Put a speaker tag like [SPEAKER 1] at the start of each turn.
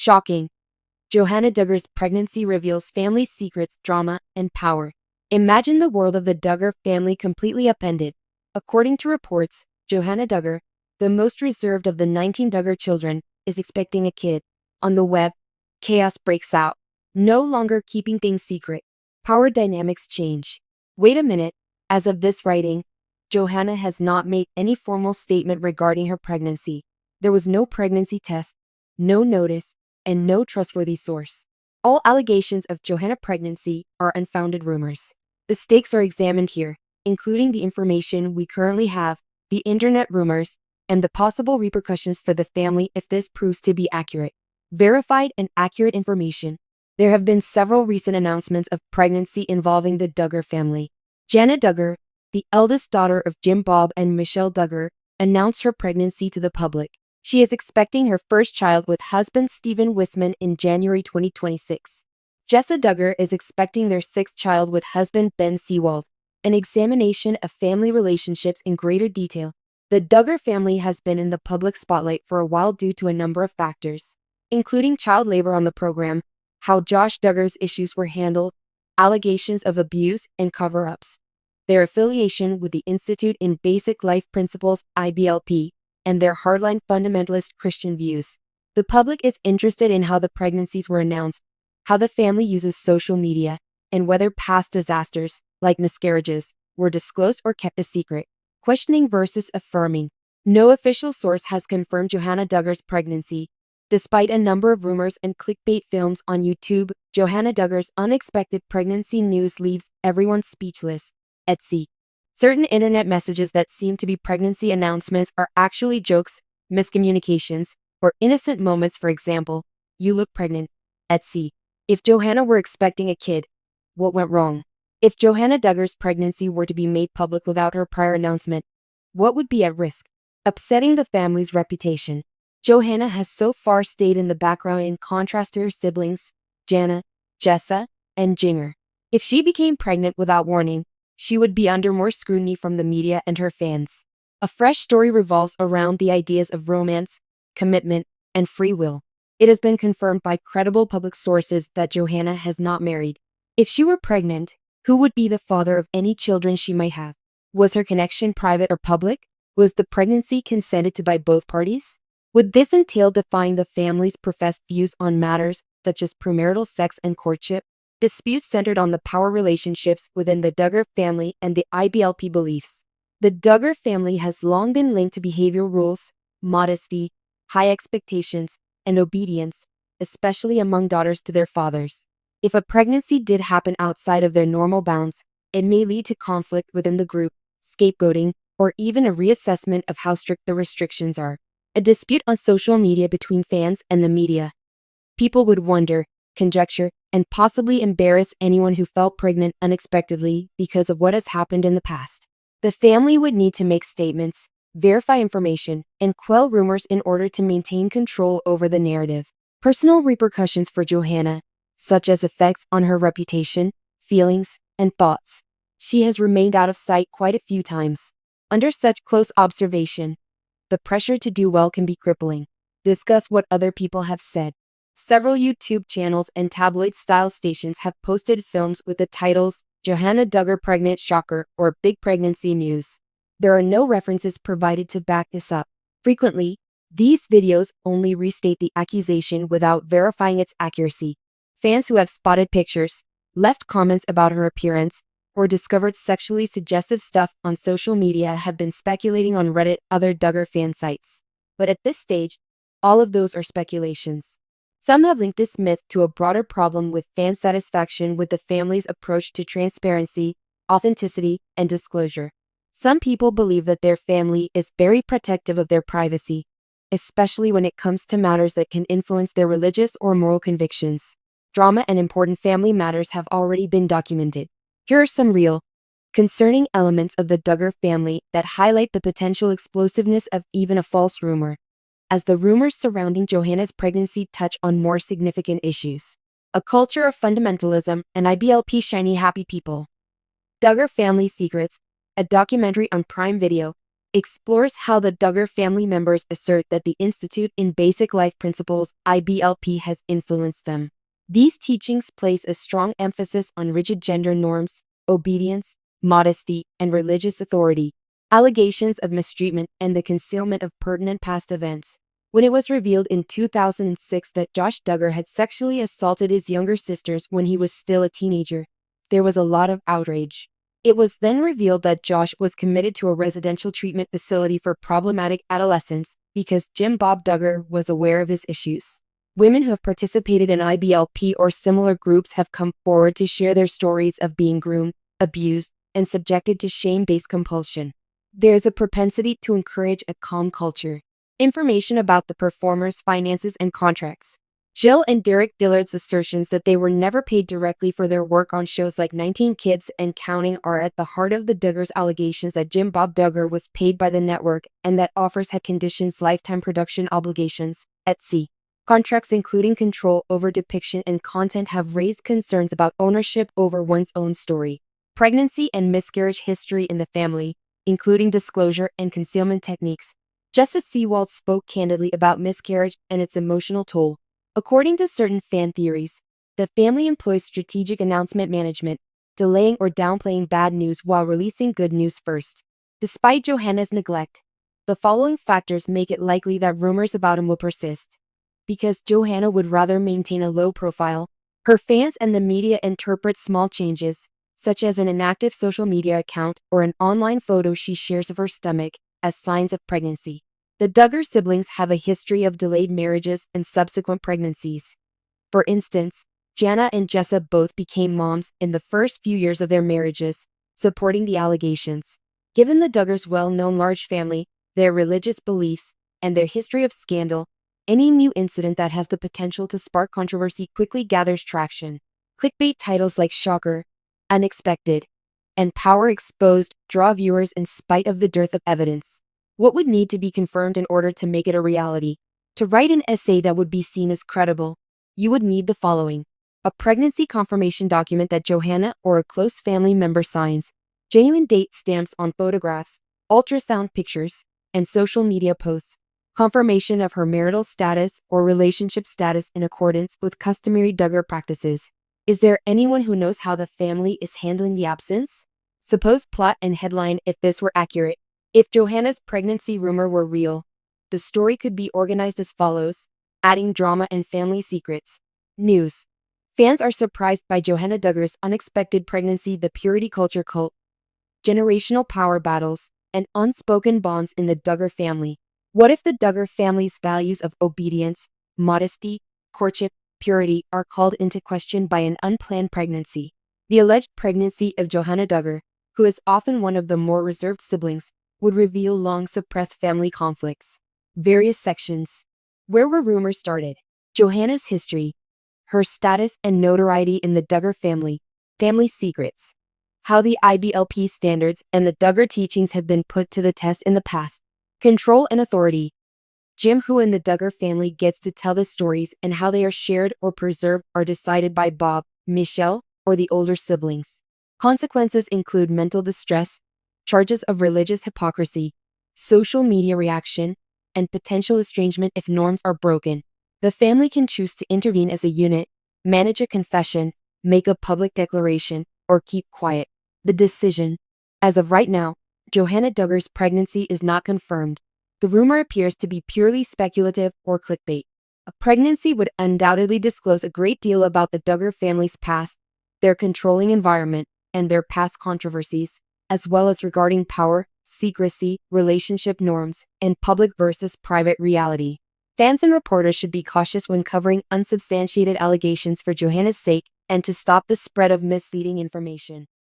[SPEAKER 1] Shocking. Johannah Duggar's pregnancy reveals family secrets, drama, and power. Imagine the world of the Duggar family completely upended. According to reports, Johannah Duggar, the most reserved of the 19 Duggar children, is expecting a kid. On the web, chaos breaks out. No longer keeping things secret. Power dynamics change. Wait a minute. As of this writing, Johannah has not made any formal statement regarding her pregnancy. There was no pregnancy test, no notice, and no trustworthy source. All allegations of Johannah pregnancy are unfounded rumors. The stakes are examined here, including the information we currently have, the internet rumors, and the possible repercussions for the family if this proves to be accurate. Verified and accurate information. There have been several recent announcements of pregnancy involving the Duggar family. Johannah Duggar, the eldest daughter of Jim Bob and Michelle Duggar, announced her pregnancy to the public. She is expecting her first child with husband Stephen Wisman in January 2026. Jessa Duggar is expecting their sixth child with husband Ben Seewald. An examination of family relationships in greater detail. The Duggar family has been in the public spotlight for a while due to a number of factors, including child labor on the program, how Josh Duggar's issues were handled, allegations of abuse and cover-ups, their affiliation with the Institute in Basic Life Principles (IBLP), and their hardline fundamentalist Christian views. The public is interested in how the pregnancies were announced, how the family uses social media, and whether past disasters, like miscarriages, were disclosed or kept a secret. Questioning versus affirming. No official source has confirmed Johannah Duggar's pregnancy. Despite a number of rumors and clickbait films on YouTube, Johannah Duggar's unexpected pregnancy news leaves everyone speechless. Etsy. Certain internet messages that seem to be pregnancy announcements are actually jokes, miscommunications, or innocent moments. For example, "You look pregnant." Etsy. If Johannah were expecting a kid, what went wrong? If Johannah Duggar's pregnancy were to be made public without her prior announcement, what would be at risk? Upsetting the family's reputation. Johannah has so far stayed in the background in contrast to her siblings, Jana, Jessa, and Jinger. If she became pregnant without warning, she would be under more scrutiny from the media and her fans. A fresh story revolves around the ideas of romance, commitment, and free will. It has been confirmed by credible public sources that Johannah has not married. If she were pregnant, who would be the father of any children she might have? Was her connection private or public? Was the pregnancy consented to by both parties? Would this entail defying the family's professed views on matters such as premarital sex and courtship? Disputes centered on the power relationships within the Duggar family and the IBLP beliefs. The Duggar family has long been linked to behavioral rules, modesty, high expectations, and obedience, especially among daughters to their fathers. If a pregnancy did happen outside of their normal bounds, it may lead to conflict within the group, scapegoating, or even a reassessment of how strict the restrictions are. A dispute on social media between fans and the media. People would wonder, conjecture, and possibly embarrass anyone who felt pregnant unexpectedly because of what has happened in the past. The family would need to make statements, verify information, and quell rumors in order to maintain control over the narrative. Personal repercussions for Johannah, such as effects on her reputation, feelings, and thoughts. She has remained out of sight quite a few times. Under such close observation, the pressure to do well can be crippling. Discuss what other people have said. Several YouTube channels and tabloid-style stations have posted films with the titles "Johannah Duggar Pregnant Shocker" or "Big Pregnancy News." There are no references provided to back this up. Frequently, these videos only restate the accusation without verifying its accuracy. Fans who have spotted pictures, left comments about her appearance, or discovered sexually suggestive stuff on social media have been speculating on Reddit, other Duggar fan sites. But at this stage, all of those are speculations. Some have linked this myth to a broader problem with fan satisfaction with the family's approach to transparency, authenticity, and disclosure. Some people believe that their family is very protective of their privacy, especially when it comes to matters that can influence their religious or moral convictions. Drama and important family matters have already been documented. Here are some real, concerning elements of the Duggar family that highlight the potential explosiveness of even a false rumor, as the rumors surrounding Johannah's pregnancy touch on more significant issues. A culture of fundamentalism and IBLP shiny happy people. Duggar Family Secrets, a documentary on Prime Video, explores how the Duggar family members assert that the Institute in Basic Life Principles (IBLP) has influenced them. These teachings place a strong emphasis on rigid gender norms, obedience, modesty, and religious authority, allegations of mistreatment, and the concealment of pertinent past events. When it was revealed in 2006 that Josh Duggar had sexually assaulted his younger sisters when he was still a teenager, there was a lot of outrage. It was then revealed that Josh was committed to a residential treatment facility for problematic adolescents because Jim Bob Duggar was aware of his issues. Women who have participated in IBLP or similar groups have come forward to share their stories of being groomed, abused, and subjected to shame-based compulsion. There is a propensity to encourage a calm culture. Information about the performers' finances and contracts. Jill and Derek Dillard's assertions that they were never paid directly for their work on shows like 19 Kids and Counting are at the heart of the Duggars' allegations that Jim Bob Duggar was paid by the network and that offers had conditions lifetime production obligations, etc. Contracts including control over depiction and content have raised concerns about ownership over one's own story. Pregnancy and miscarriage history in the family, including disclosure and concealment techniques. Jessa Seewald spoke candidly about miscarriage and its emotional toll. According to certain fan theories, the family employs strategic announcement management, delaying or downplaying bad news while releasing good news first. Despite Johannah's neglect, the following factors make it likely that rumors about him will persist. Because Johannah would rather maintain a low profile, her fans and the media interpret small changes, such as an inactive social media account or an online photo she shares of her stomach, as signs of pregnancy. The Duggar siblings have a history of delayed marriages and subsequent pregnancies. For instance, Jana and Jessa both became moms in the first few years of their marriages, supporting the allegations. Given the Duggars' well-known large family, their religious beliefs, and their history of scandal, any new incident that has the potential to spark controversy quickly gathers traction. Clickbait titles like Shocker, Unexpected, and Power Exposed draw viewers in spite of the dearth of evidence. What would need to be confirmed in order to make it a reality? To write an essay that would be seen as credible, you would need the following: a pregnancy confirmation document that Johannah or a close family member signs, genuine date stamps on photographs, ultrasound pictures, and social media posts, confirmation of her marital status or relationship status in accordance with customary Duggar practices. Is there anyone who knows how the family is handling the absence? Suppose plot and headline if this were accurate. If Johannah's pregnancy rumor were real, the story could be organized as follows, adding drama and family secrets. News. Fans are surprised by Johannah Duggar's unexpected pregnancy. The purity culture cult, generational power battles, and unspoken bonds in the Duggar family. What if the Duggar family's values of obedience, modesty, courtship, purity are called into question by an unplanned pregnancy? The alleged pregnancy of Johannah Duggar, who is often one of the more reserved siblings, would reveal long-suppressed family conflicts. Various sections. Where were rumors started? Johannah's history, her status and notoriety in the Duggar family, family secrets, how the IBLP standards and the Duggar teachings have been put to the test in the past, control and authority. Jim, who in the Duggar family gets to tell the stories and how they are shared or preserved are decided by Bob, Michelle, or the older siblings. Consequences include mental distress, charges of religious hypocrisy, social media reaction, and potential estrangement if norms are broken. The family can choose to intervene as a unit, manage a confession, make a public declaration, or keep quiet. The decision. As of right now, Johannah Duggar's pregnancy is not confirmed. The rumor appears to be purely speculative or clickbait. A pregnancy would undoubtedly disclose a great deal about the Duggar family's past, their controlling environment, and their past controversies, as well as regarding power, secrecy, relationship norms, and public versus private reality. Fans and reporters should be cautious when covering unsubstantiated allegations for Johannah's sake and to stop the spread of misleading information.